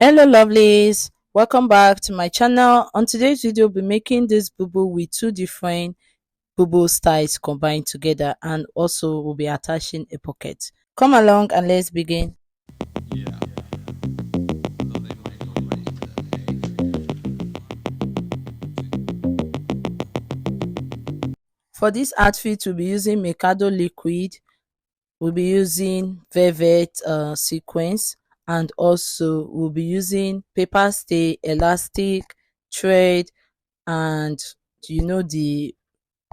Hello lovelies, welcome back to my channel. On today's video, we'll be making this boo with two different boo styles combined together, and also we'll be attaching a pocket. Come along and let's begin. For this outfit, we'll be using Mikado liquid, we'll be using velvet sequence, and also we'll be using paper stay, elastic, thread, and the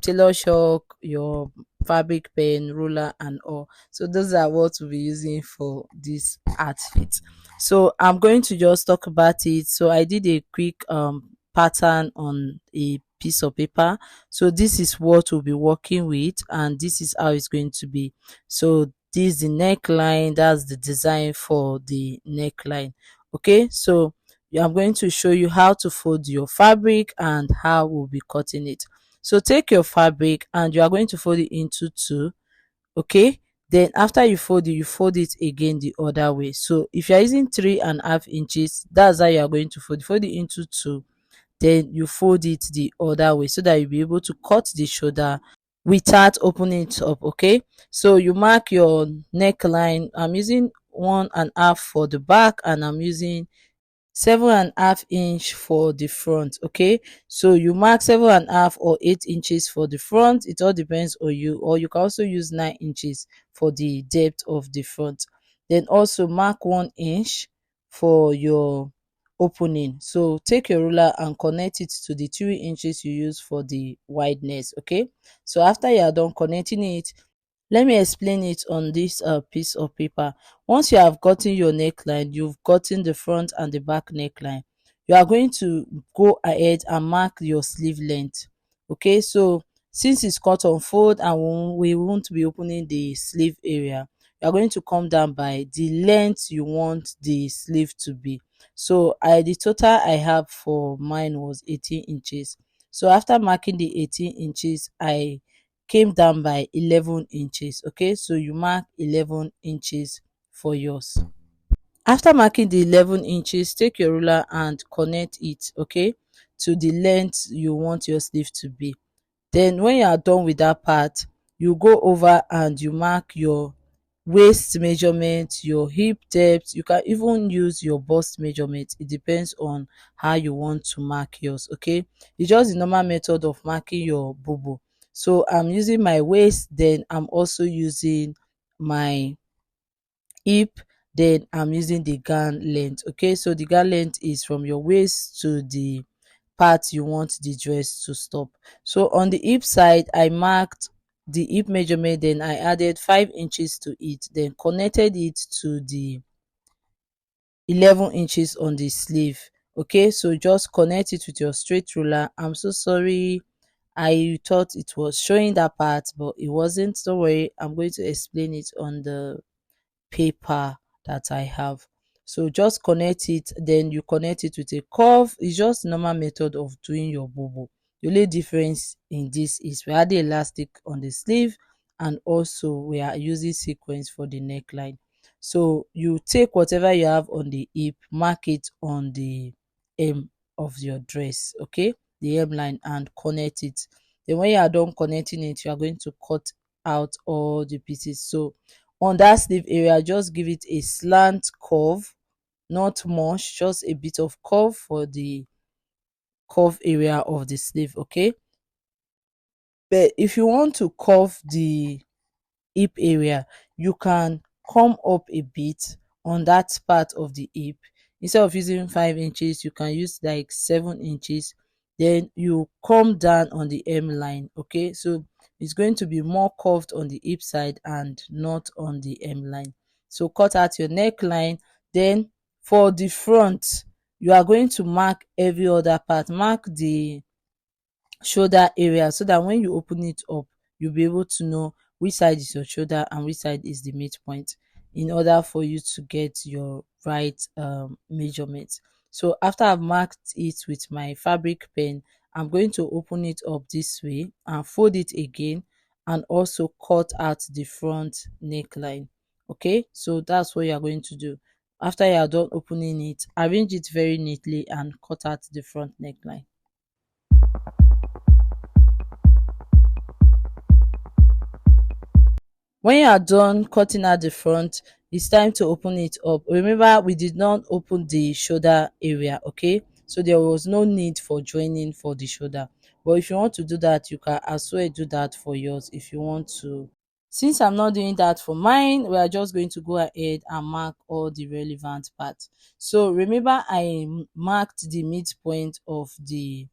tailor chalk, your fabric pen, ruler, and all. So those are what we'll be using for this outfit. So I'm going to just talk about it. So I did a quick pattern on a piece of paper. So this is what we'll be working with, and this is how it's going to be. So this is the neckline, that's the design for the neckline. Okay, so I'm going to show you how to fold your fabric and how we'll be cutting it. So take your fabric and you are going to fold it into two. Okay, then after you fold it again the other way. So if you are using 3.5 inches, that's how you are going to fold it into two, then you fold it the other way so that you'll be able to cut the shoulder without opening it up. Okay, so you mark your neckline. I'm using 1.5 for the back, and I'm using 7.5 inch for the front. Okay, so you mark 7.5 or 8 inches for the front. It all depends on you, or you can also use 9 inches for the depth of the front. Then also mark 1 inch for your opening. So take your ruler and connect it to the 3 inches you use for the wideness. Okay, so after you are done connecting it, let me explain it on this piece of paper. Once you have gotten your neckline, you've gotten the front and the back neckline, you are going to go ahead and mark your sleeve length. Okay, so since it's cut on fold and we won't be opening the sleeve area, you are going to come down by the length you want the sleeve to be. So the total I have for mine was 18 inches. So after marking the 18 inches, I came down by 11 inches. Okay, so you mark 11 inches for yours. After marking the 11 inches, take your ruler and connect it, okay, to the length you want your sleeve to be. Then when you are done with that part, you go over and you mark your waist measurement, your hip depth. You can even use your bust measurement. It depends on how you want to mark yours. Okay, it's just the normal method of marking your boo. So I'm using my waist, then I'm also using my hip, then I'm using the gown length. Okay, so the gown length is from your waist to the part you want the dress to stop. So on the hip side, I marked the hip measurement, then I added 5 inches to it, then connected it to the 11 inches on the sleeve. Okay, so just connect it with your straight ruler. I'm so sorry, I thought it was showing that part, but it wasn't. Don't worry, I'm going to explain it on the paper that I have. So just connect it, then you connect it with a curve. It's just normal method of doing your bobo. The only difference in this is we add the elastic on the sleeve, and also we are using sequence for the neckline. So you take whatever you have on the hip, mark it on the hem of your dress, okay, the hemline, and connect it. Then when you are done connecting it, you are going to cut out all the pieces. So on that sleeve area, just give it a slant curve, not much, just a bit of curve for the curve area of the sleeve. Okay, but if you want to curve the hip area, you can come up a bit on that part of the hip. Instead of using 5 inches, you can use like 7 inches. Then you come down on the hem line. Okay, so it's going to be more curved on the hip side and not on the hem line. So cut out your neckline. Then for the front, you are going to mark every other part. Mark the shoulder area so that when you open it up, you'll be able to know which side is your shoulder and which side is the midpoint, in order for you to get your right measurement. So after I've marked it with my fabric pen, I'm going to open it up this way and fold it again, and also cut out the front neckline. Okay, so that's what you're going to do. After you are done opening it, arrange it very neatly and cut out the front neckline. When you are done cutting out the front, it's time to open it up. Remember, we did not open the shoulder area, okay? So there was no need for joining for the shoulder. But if you want to do that, you can as well do that for yours if you want to. Since I'm not doing that for mine, we are just going to go ahead and mark all the relevant parts. So remember, I marked the midpoint of the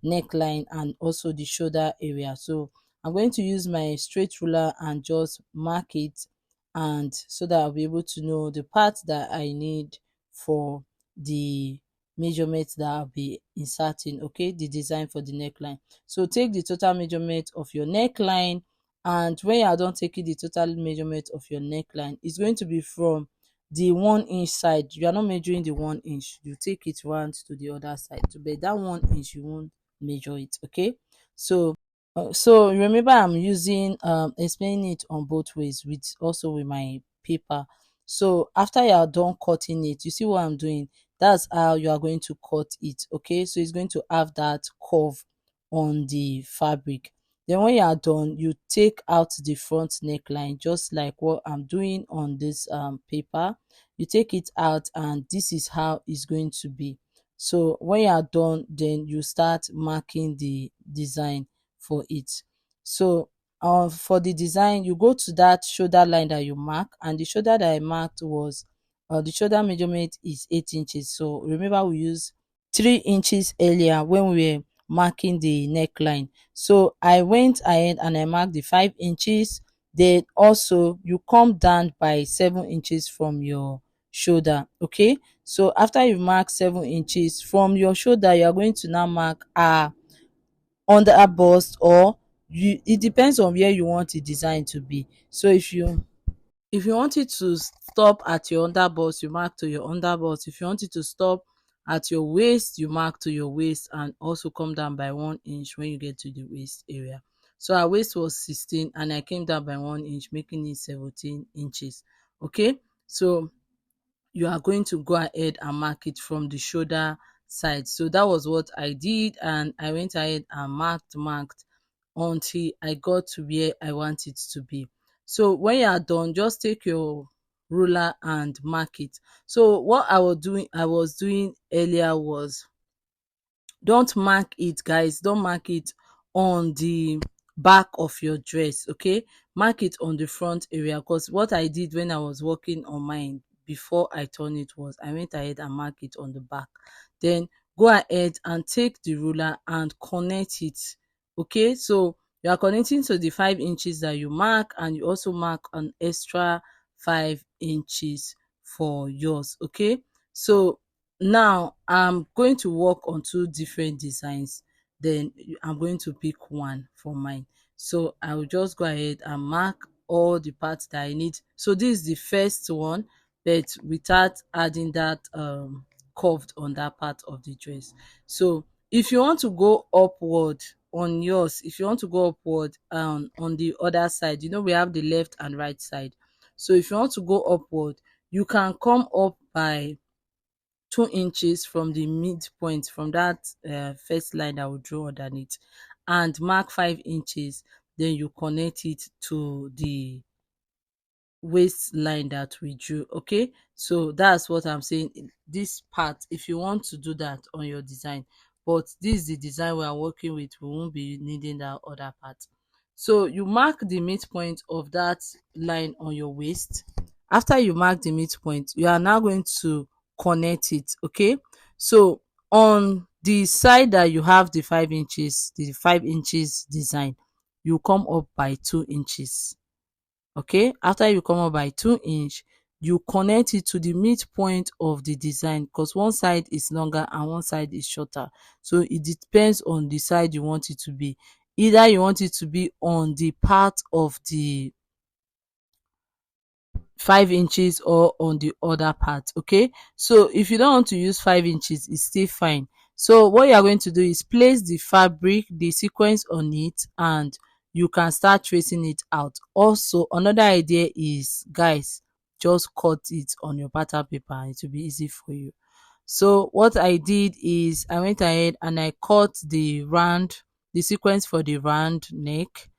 neckline and also the shoulder area. So I'm going to use my straight ruler and just mark it, and so that I'll be able to know the part that I need for the measurement that I'll be inserting, okay, the design for the neckline. So take the total measurement of your neckline, and when you are done taking the total measurement of your neckline, it's going to be from the 1 inch side. You are not measuring the 1 inch, you take it round to the other side, so but that 1 inch you won't measure it, okay? So remember, I'm using explaining it on both ways with also with my paper. So after you are done cutting it, you see what I'm doing, that's how you are going to cut it, okay? So it's going to have that curve on the fabric. Then when you are done, you take out the front neckline just like what I'm doing on this paper. You take it out, and this is how it's going to be. So when you are done, then you start marking the design for it. So for the design, you go to that shoulder line that you mark, and the shoulder that I marked was the shoulder measurement is 8 inches. So remember, we used 3 inches earlier when we were marking the neckline. So I went ahead and I marked the 5 inches. Then also you come down by 7 inches from your shoulder, okay? So after you mark 7 inches from your shoulder, you are going to now mark under a bust, or you, it depends on where you want the design to be. So if you want it to stop at your under bust, you mark to your under bust. If you want it to stop at your waist, you mark to your waist, and also come down by 1 inch when you get to the waist area. So our waist was 16 and I came down by 1 inch, making it 17 inches, okay? So you are going to go ahead and mark it from the shoulder side. So that was what I did, and I went ahead and marked until I got to where I want it to be. So when you are done, just take your ruler and mark it. So what I was doing earlier was, don't mark it, guys, don't mark it on the back of your dress, okay? Mark it on the front area, because what I did when I was working on mine before I turn it was I went ahead and mark it on the back. Then go ahead and take the ruler and connect it, okay? So you are connecting to the 5 inches that you mark, and you also mark an extra 5 inches for yours, okay? So now I'm going to work on two different designs, then I'm going to pick one for mine. So I will just go ahead and mark all the parts that I need. So this is the first one, but without adding that curved on that part of the dress. So if you want to go upward on yours, if you want to go upward on the other side, you know we have the left and right side. So if you want to go upward, you can come up by 2 inches from the midpoint, from that first line that we draw underneath, and mark 5 inches. Then you connect it to the waistline that we drew, okay? So that's what I'm saying, this part, if you want to do that on your design, but this is the design we are working with, we won't be needing that other part. So you mark the midpoint of that line on your waist. After you mark the midpoint, you are now going to connect it, okay? So on the side that you have the 5 inches, the 5 inches design, you come up by 2 inches, okay? After you come up by 2 inch, you connect it to the midpoint of the design, because one side is longer and one side is shorter. So it depends on the side you want it to be. Either you want it to be on the part of the 5 inches or on the other part, okay? So if you don't want to use 5 inches, it's still fine. So what you are going to do is place the fabric, the sequence on it, and you can start tracing it out. Also, another idea is, guys, just cut it on your pattern paper and it will be easy for you. So what I did is I went ahead and I cut the sequence for the round neck,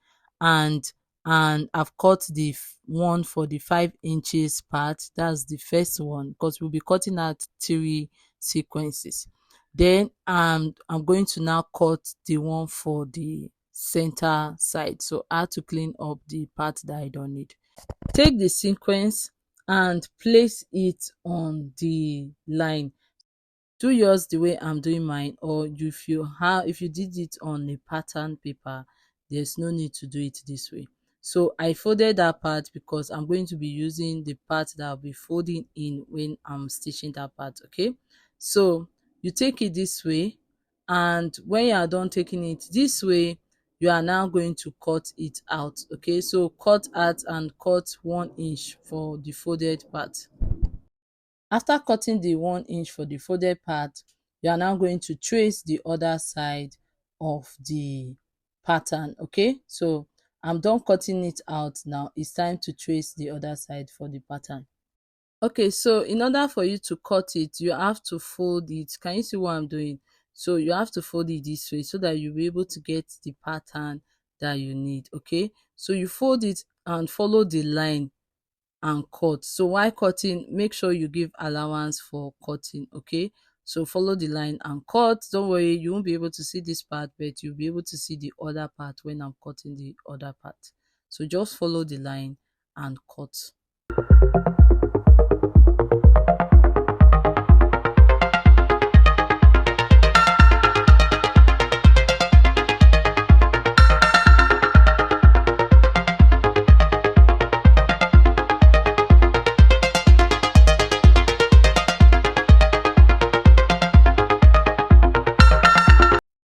and I've cut the one for the 5 inches part. That's the first one because we'll be cutting out 3 sequences. Then I'm going to now cut the one for the center side. So I have to clean up the part that I don't need. Take the sequence and place it on the line. Do yours the way I'm doing mine, or if you did it on a pattern paper, there's no need to do it this way. So I folded that part because I'm going to be using the part that I'll be folding in when I'm stitching that part. Okay, so you take it this way, and when you are done taking it this way, you are now going to cut it out. Okay, so cut out and cut 1 inch for the folded part. After cutting the 1 inch for the folded part, you are now going to trace the other side of the pattern. Okay, so I'm done cutting it out. Now it's time to trace the other side for the pattern. Okay, so in order for you to cut it, you have to fold it. Can you see what I'm doing? So you have to fold it this way so that you'll be able to get the pattern that you need. Okay, so you fold it and follow the line and cut. So while cutting, make sure you give allowance for cutting. Okay, so follow the line and cut. Don't worry, you won't be able to see this part, but you'll be able to see the other part when I'm cutting the other part. So just follow the line and cut.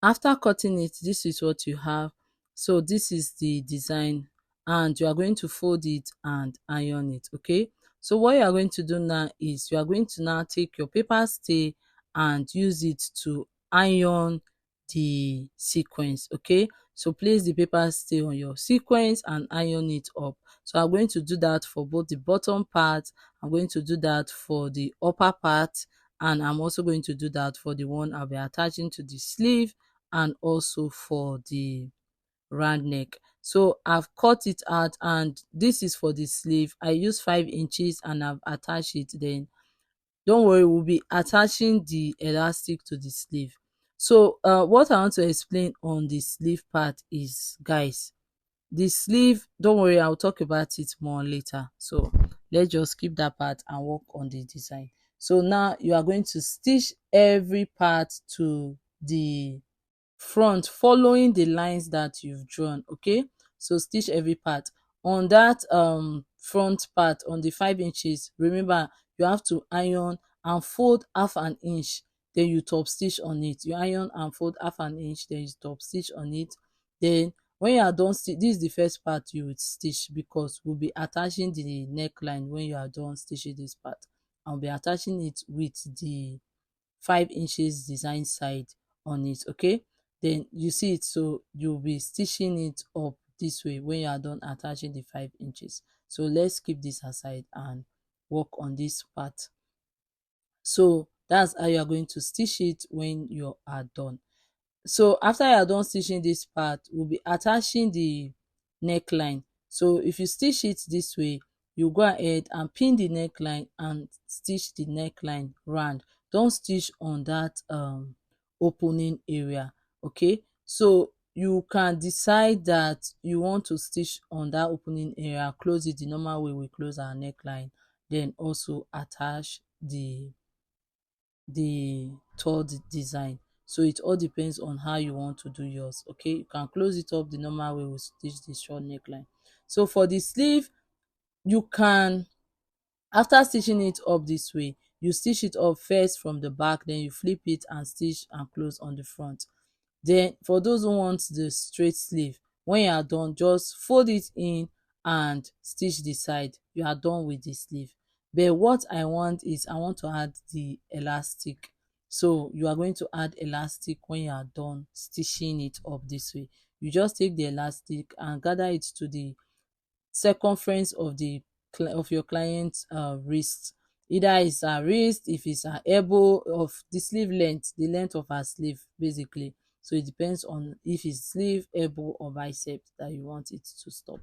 After cutting it, this is what you have. So this is the design, and you are going to fold it and iron it. Okay, so what you are going to do now is you are going to now take your paper stay and use it to iron the sequence. Okay, so place the paper stay on your sequence and iron it up. So I'm going to do that for both the bottom part, I'm going to do that for the upper part, and I'm also going to do that for the one I'll be attaching to the sleeve and also for the round neck. So I've cut it out, and this is for the sleeve. I use 5 inches and I've attached it. Then don't worry, we'll be attaching the elastic to the sleeve. So what I want to explain on the sleeve part is, guys, the sleeve, don't worry, I'll talk about it more later. So let's just skip that part and work on the design. So now you are going to stitch every part to the front following the lines that you've drawn. Okay, so stitch every part on that front part on the 5 inches. Remember, you have to iron and fold half an inch, then you top stitch on it. You iron and fold half an inch, then you top stitch on it. Then when you are done stitch, this is the first part you would stitch, because we'll be attaching the neckline when you are done stitching this part. I'll be attaching it with the 5 inches design side on it. Okay, then you see it, so you'll be stitching it up this way when you are done attaching the 5 inches. So let's keep this aside and work on this part. So that's how you are going to stitch it when you are done. So after you are done stitching this part, we'll be attaching the neckline. So if you stitch it this way, you go ahead and pin the neckline and stitch the neckline round. Don't stitch on that opening area. Okay, so you can decide that you want to stitch on that opening area, close it the normal way we close our neckline, then also attach the third design. So it all depends on how you want to do yours. Okay, you can close it up the normal way we stitch the short neckline. So for the sleeve, you can, after stitching it up this way, you stitch it up first from the back, then you flip it and stitch and close on the front. Then for those who want the straight sleeve, when you are done, just fold it in and stitch the side. You are done with the sleeve. But what I want is, I want to add the elastic. So you are going to add elastic when you are done stitching it up this way. You just take the elastic and gather it to the circumference of the of your client's wrist. Either it's her wrist, if it's her elbow, of the sleeve length, the length of her sleeve basically. So it depends on if it's sleeve, elbow or bicep that you want it to stop.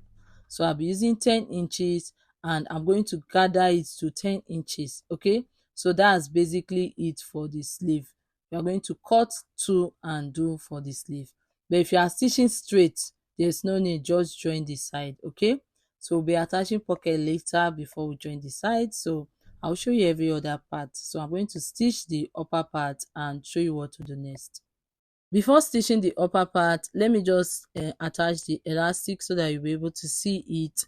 So I'll be using 10 inches and I'm going to gather it to 10 inches. Okay, so that's basically it for the sleeve. We are going to cut 2 and do for the sleeve. But if you are stitching straight, there's no need, just join the side. Okay, so we'll be attaching pocket later before we join the side. So I'll show you every other part. So I'm going to stitch the upper part and show you what to do next. Before stitching the upper part, let me just attach the elastic so that you'll be able to see it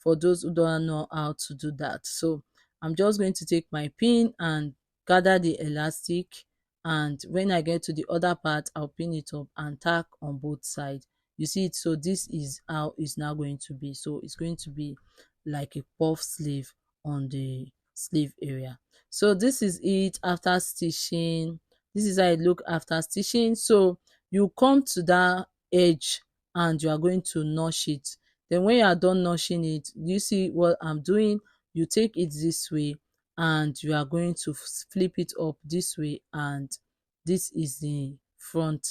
for those who don't know how to do that. So I'm just going to take my pin and gather the elastic, and when I get to the other part, I'll pin it up and tack on both sides. You see it? So this is how it's now going to be. So it's going to be like a puff sleeve on the sleeve area. So this is it after stitching. This is how it look after stitching. So you come to that edge and you are going to notch it. Then when you are done notching it, you see what I'm doing? You take it this way and you are going to flip it up this way, and this is the front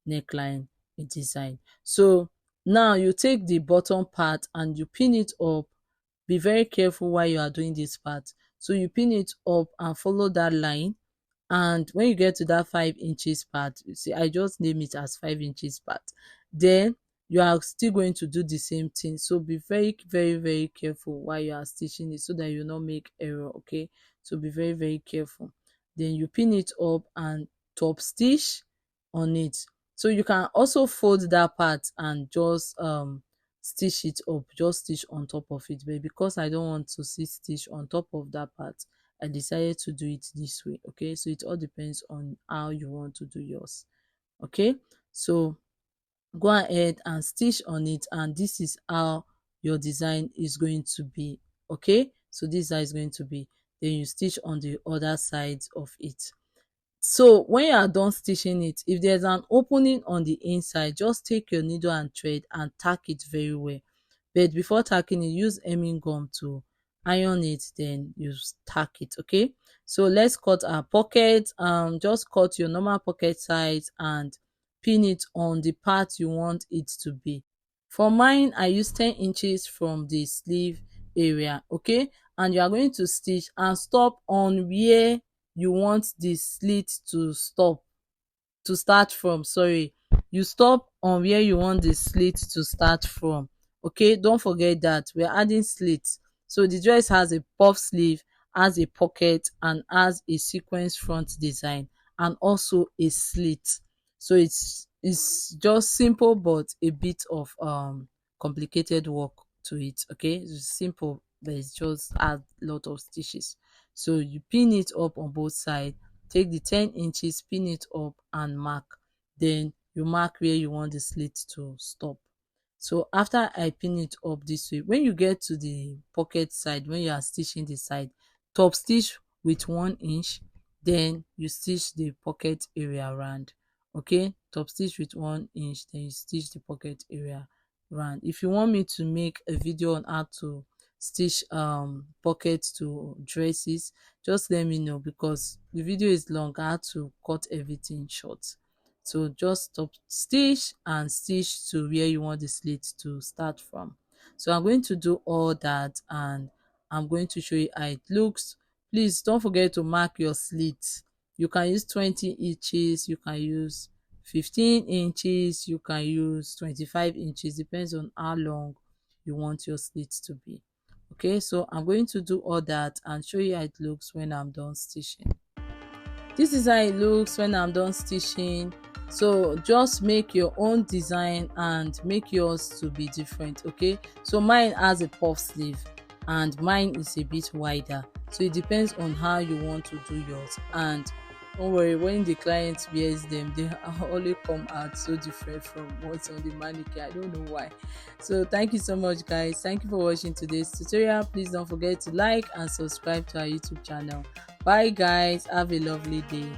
neckline design. So now you take the bottom part and you pin it up. Be very careful while you are doing this part. So you pin it up and follow that line, and when you get to that 5 inches part, you see I just name it as 5 inches part, then you are still going to do the same thing. So be very careful while you are stitching it so that you not make error. Okay, so be very careful. Then you pin it up and top stitch on it. So you can also fold that part and just stitch it up, just stitch on top of it. But because I don't want to see stitch on top of that part, I decided to do it this way. Okay, so it all depends on how you want to do yours. Okay, so go ahead and stitch on it, and this is how your design is going to be. Okay, so this is how it's going to be. Then you stitch on the other sides of it. So when you are done stitching it, if there's an opening on the inside, just take your needle and thread and tack it very well. But before tacking it, use hemming gum to iron it, then you tack it. Okay, so let's cut our pocket. Just cut your normal pocket size and pin it on the part you want it to be. For mine, I use 10 inches from the sleeve area. Okay, and you are going to stitch and stop on where you want the slit to start from. Sorry, you stop on where you want the slit to start from. Okay, don't forget that we're adding slits. So the dress has a puff sleeve, has a pocket, and has a sequence front design, and also a slit. So it's just simple but a bit of complicated work to it. Okay, it's simple but it's just add a lot of stitches. So you pin it up on both sides, take the 10 inches, pin it up and mark. Then you mark where you want the slit to stop. So after I pin it up this way, when you get to the pocket side, when you are stitching the side, top stitch with 1 inch, then you stitch the pocket area around. Okay, top stitch with 1 inch, then you stitch the pocket area round. If you want me to make a video on how to stitch pockets to dresses, just let me know, because the video is long. I had to cut everything short. So just stop stitch and stitch to where you want the slit to start from. So I'm going to do all that and I'm going to show you how it looks. Please don't forget to mark your slit. You can use 20 inches, you can use 15 inches, you can use 25 inches, depends on how long you want your slit to be. Okay, so I'm going to do all that and show you how it looks when I'm done stitching. This is how it looks when I'm done stitching. So just make your own design and make yours to be different. Okay, so mine has a puff sleeve and mine is a bit wider, so it depends on how you want to do yours. And don't worry, when the client wears them, they always come out so different from what's on the mannequin. I don't know why. So thank you so much, guys. Thank you for watching today's tutorial. Please don't forget to like and subscribe to our YouTube channel. Bye guys, have a lovely day.